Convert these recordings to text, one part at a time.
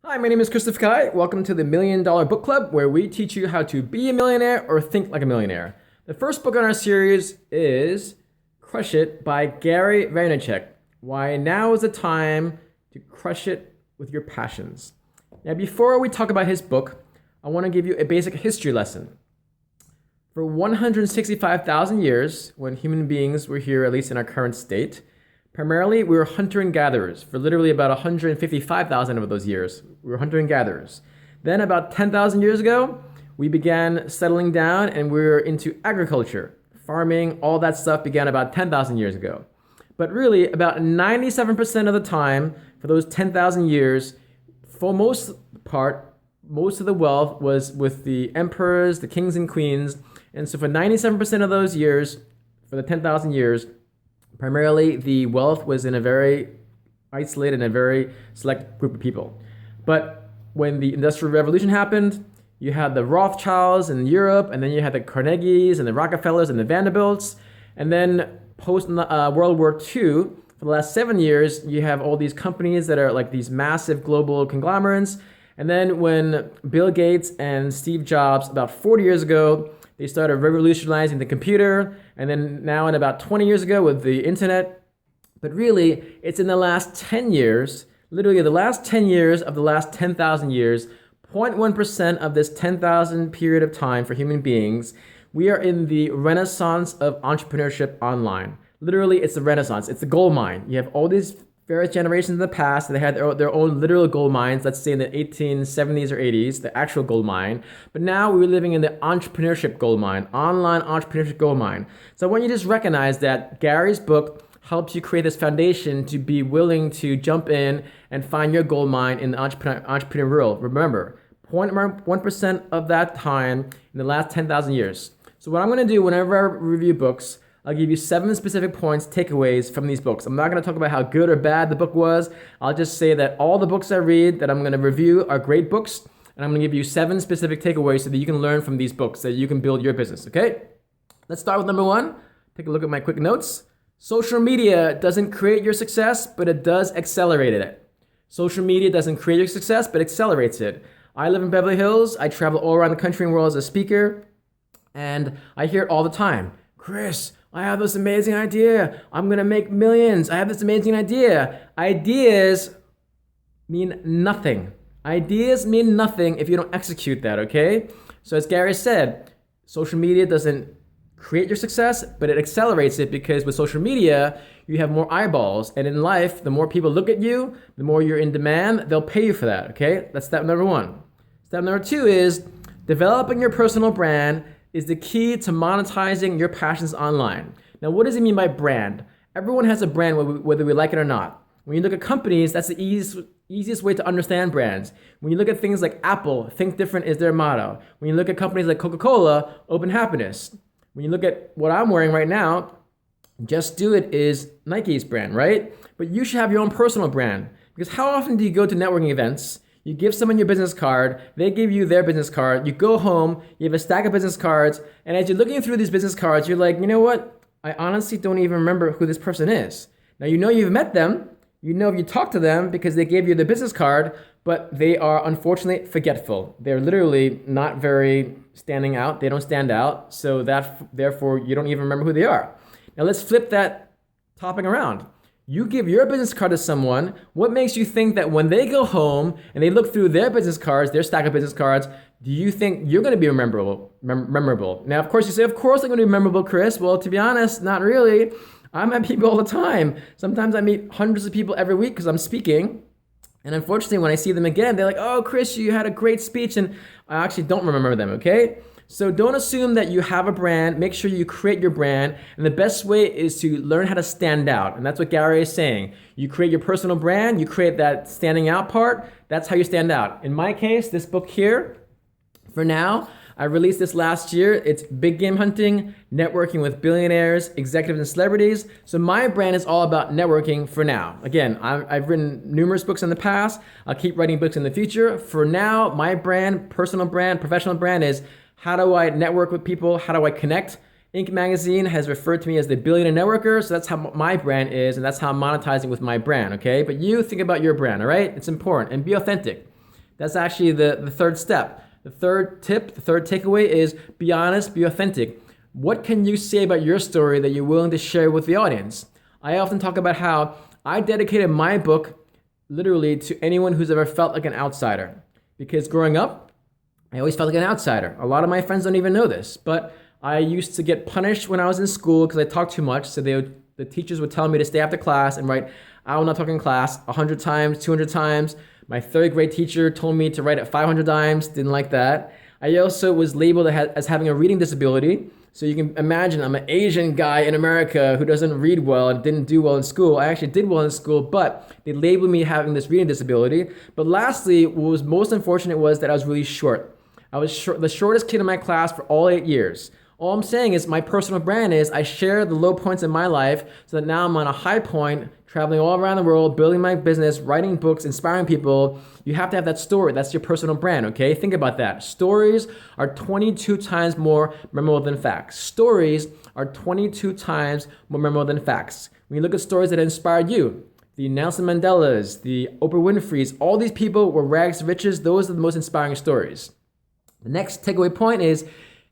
Hi, my name is Christopher Kai. Welcome to the $1 Million Book Club, where we teach you how to be a millionaire or think like a millionaire. The first book on our series is Crush It by Gary Vaynerchuk. Why now is the time to crush it with your passions. Now, before we talk about his book, I want to give you a basic history lesson. For 165,000 years, when human beings were here, at least in our current state, primarily, we were hunter and gatherers. For literally about 155,000 of those years, we were hunter and gatherers. Then about 10,000 years ago, we began settling down and we were into agriculture. Farming, all that stuff began about 10,000 years ago. But really, about 97% of the time, for those 10,000 years, for most part, most of the wealth was with the emperors, the kings and queens. And so for 97% of those years, for the 10,000 years, primarily, the wealth was in a very isolated and a very select group of people. But when the Industrial Revolution happened, you had the Rothschilds in Europe, and then you had the Carnegies and the Rockefellers and the Vanderbilts. And then post World War II, for the last 7 years, you have all these companies that are like these massive global conglomerates. And then when Bill Gates and Steve Jobs, about 40 years ago, they started revolutionizing the computer, and then now in about 20 years ago with the internet. But really, it's in the last 10 years, literally the last 10 years of the last 10,000 years, 0.1% of this 10,000 period of time for human beings, we are in the renaissance of entrepreneurship online. Literally, it's the renaissance. It's the gold mine. You have all these various generations in the past, they had their own literal gold mines, let's say in the 1870s or 80s, the actual gold mine. But now we're living in the entrepreneurship gold mine, online entrepreneurship gold mine. So I want you to just recognize that Gary's book helps you create this foundation to be willing to jump in and find your gold mine in the entrepreneur world. Remember, 0.1% of that time in the last 10,000 years. So what I'm going to do whenever I review books, I'll give you 7 specific points, takeaways from these books. I'm not going to talk about how good or bad the book was. I'll just say that all the books I read that I'm going to review are great books, and I'm going to give you 7 specific takeaways so that you can learn from these books, so that you can build your business, okay? Let's start with number 1. Take a look at my quick notes. Social media doesn't create your success, but it does accelerate it. Social media doesn't create your success, but accelerates it. I live in Beverly Hills. I travel all around the country and world as a speaker, and I hear it all the time. Chris, I have this amazing idea. I'm going to make millions. I have this amazing idea. Ideas mean nothing. Ideas mean nothing if you don't execute that, okay? So as Gary said, social media doesn't create your success, but it accelerates it, because with social media, you have more eyeballs. And in life, the more people look at you, the more you're in demand, they'll pay you for that, okay? That's step number 1. Step number 2 is developing your personal brand is the key to monetizing your passions online. Now, what does it mean by brand? Everyone has a brand, whether we like it or not. When you look at companies, that's the easiest way to understand brands. When you look at things like Apple, think different is their motto. When you look at companies like Coca-Cola, open happiness. When you look at what I'm wearing right now, Just Do It is Nike's brand, right? But you should have your own personal brand. Because how often do you go to networking events? You give someone your business card, they give you their business card, you go home, you have a stack of business cards, and as you're looking through these business cards, you're like, you know what? I honestly don't even remember who this person is. Now, you know you've met them, you know you talked to them because they gave you the business card, but they are unfortunately forgetful. They're literally not very standing out, they don't stand out, so therefore you don't even remember who they are. Now let's flip that topic around. You give your business card to someone, what makes you think that when they go home and they look through their business cards, their stack of business cards, do you think you're going to be memorable? Now, of course, you say, of course I'm going to be memorable, Chris. Well, to be honest, not really. I met people all the time. Sometimes I meet hundreds of people every week because I'm speaking. And unfortunately, when I see them again, they're like, oh, Chris, you had a great speech. And I actually don't remember them, okay? So don't assume that you have a brand. Make sure you create your brand. And the best way is to learn how to stand out. And that's what Gary is saying. You create your personal brand. You create that standing out part. That's how you stand out. In my case, this book here, for now, I released this last year. It's Big Game Hunting, Networking with Billionaires, Executives, and Celebrities. So my brand is all about networking for now. Again, I've written numerous books in the past. I'll keep writing books in the future. For now, my brand, personal brand, professional brand is how do I network with people? How do I connect? Inc. magazine has referred to me as the billionaire networker, so that's how my brand is, and that's how I'm monetizing with my brand, okay? But you think about your brand, all right? It's important, and be authentic. That's actually the third step. The third tip, the third takeaway is be honest, be authentic. What can you say about your story that you're willing to share with the audience? I often talk about how I dedicated my book literally to anyone who's ever felt like an outsider. Because growing up, I always felt like an outsider. A lot of my friends don't even know this, but I used to get punished when I was in school because I talked too much. So the teachers would tell me to stay after class and write, "I will not talk in class," 100 times, 200 times. My third grade teacher told me to write it 500 times, didn't like that. I also was labeled as having a reading disability. So you can imagine I'm an Asian guy in America who doesn't read well and didn't do well in school. I actually did well in school, but they labeled me having this reading disability. But lastly, what was most unfortunate was that I was really short. I was the shortest kid in my class for all 8 years. All I'm saying is my personal brand is I share the low points in my life so that now I'm on a high point, traveling all around the world, building my business, writing books, inspiring people. You have to have that story. That's your personal brand, okay? Think about that. Stories are 22 times more memorable than facts. Stories are 22 times more memorable than facts. When you look at stories that inspired you, the Nelson Mandelas, the Oprah Winfreys, all these people were rags to riches. Those are the most inspiring stories. The next takeaway point is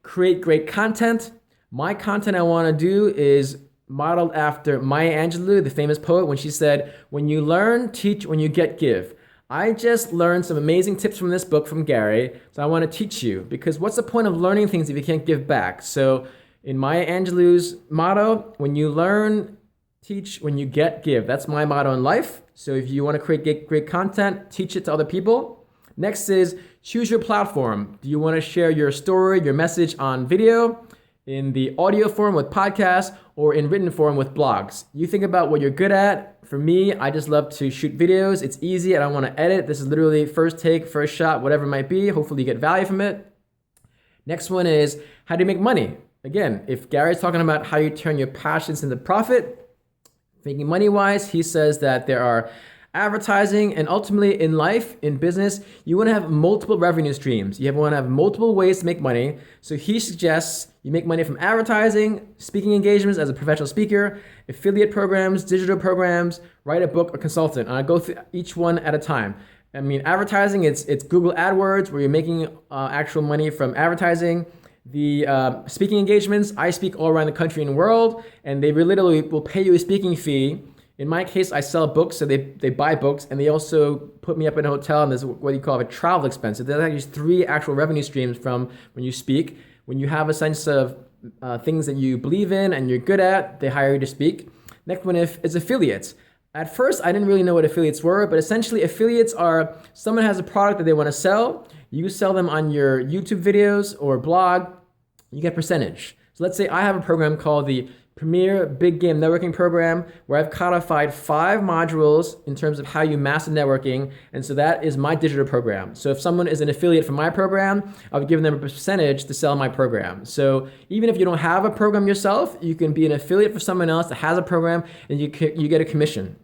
create great content. My content I want to do is modeled after Maya Angelou, the famous poet, when she said, "When you learn, teach. When you get, give." I just learned some amazing tips from this book from Gary, so I want to teach you, because what's the point of learning things if you can't give back? So in Maya Angelou's motto, when you learn, teach. When you get, give. That's my motto in life. So if you want to create great content, teach it to other people. Next is choose your platform. Do you want to share your story, your message on video, in the audio form with podcasts, or in written form with blogs? You think about what you're good at. For me, I just love to shoot videos. It's easy. I don't want to edit. This is literally first take, first shot, whatever it might be. Hopefully you get value from it. Next one is how do you make money? Again, if Gary's talking about how you turn your passions into profit, making money wise, he says that there are advertising, and ultimately in life, in business, you want to have multiple revenue streams. You want to have multiple ways to make money. So he suggests you make money from advertising, speaking engagements as a professional speaker, affiliate programs, digital programs, write a book, or consultant. And I go through each one at a time. I mean, advertising, it's Google AdWords, where you're making actual money from advertising. The speaking engagements, I speak all around the country and world, and they literally will pay you a speaking fee. In my case, I sell books, so they buy books, and they also put me up in a hotel, and there's what you call a travel expense. So there's actually 3 actual revenue streams from when you speak. When you have a sense of things that you believe in and you're good at, they hire you to speak. Next one is affiliates. At first, I didn't really know what affiliates were, but essentially affiliates are someone has a product that they want to sell. You sell them on your YouTube videos or blog, you get percentage. So let's say I have a program called the Premier Big Game Networking Program, where I've codified 5 modules in terms of how you master networking, and so that is my digital program. So if someone is an affiliate for my program, I would give them a percentage to sell my program. So even if you don't have a program yourself, you can be an affiliate for someone else that has a program, and you get a commission.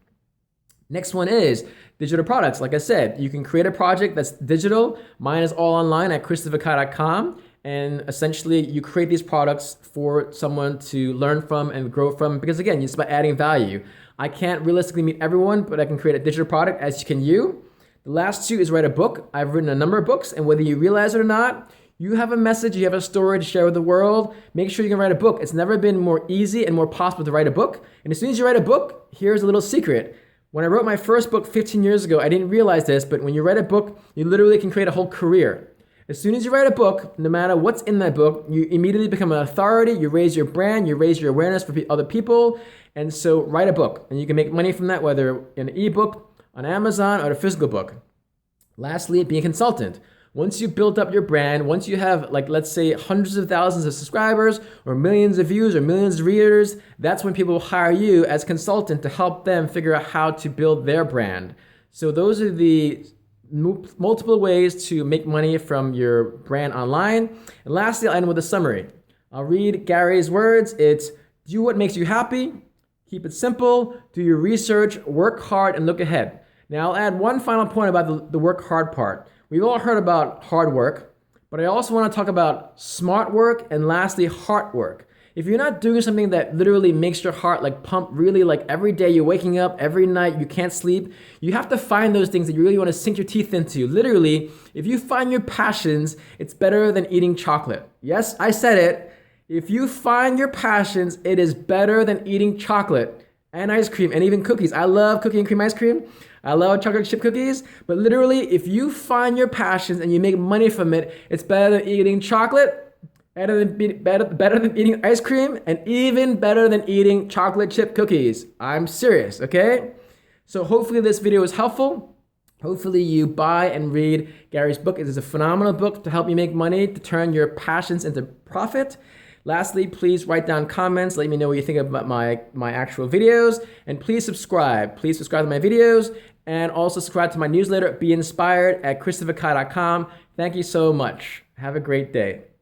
Next one is digital products. Like I said, you can create a project that's digital. Mine is all online at christopherkai.com. And essentially, you create these products for someone to learn from and grow from, because again, it's about adding value. I can't realistically meet everyone, but I can create a digital product, as can you. The last 2 is write a book. I've written a number of books, and whether you realize it or not, you have a message, you have a story to share with the world. Make sure you can write a book. It's never been more easy and more possible to write a book. And as soon as you write a book, here's a little secret. When I wrote my first book 15 years ago, I didn't realize this, but when you write a book, you literally can create a whole career. As soon as you write a book, no matter what's in that book, you immediately become an authority, you raise your brand, you raise your awareness for other people, and so write a book. And you can make money from that, whether in an ebook, on Amazon, or a physical book. Lastly, be a consultant. Once you build up your brand, once you have, like, let's say hundreds of thousands of subscribers, or millions of views, or millions of readers, that's when people will hire you as consultant to help them figure out how to build their brand. So those are the multiple ways to make money from your brand online. And lastly, I'll end with a summary. I'll read Gary's words. It's do what makes you happy, keep it simple, do your research, work hard, and look ahead. Now, I'll add one final point about the work hard part. We've all heard about hard work, but I also want to talk about smart work and lastly, heart work. If you're not doing something that literally makes your heart like pump really, like every day you're waking up, every night you can't sleep, you have to find those things that you really want to sink your teeth into. Literally, if you find your passions, it's better than eating chocolate. Yes, I said it. If you find your passions, it is better than eating chocolate and ice cream and even cookies. I love cookie and cream ice cream. I love chocolate chip cookies. But literally, if you find your passions and you make money from it, it's better than eating chocolate, better than eating ice cream, and even better than eating chocolate chip cookies. I'm serious, okay? So hopefully this video is helpful. Hopefully you buy and read Gary's book. It is a phenomenal book to help you make money, to turn your passions into profit. Lastly, please write down comments. Let me know what you think about my actual videos. And please subscribe. Please subscribe to my videos. And also subscribe to my newsletter, Be Inspired, at christopherkai.com. Thank you so much. Have a great day.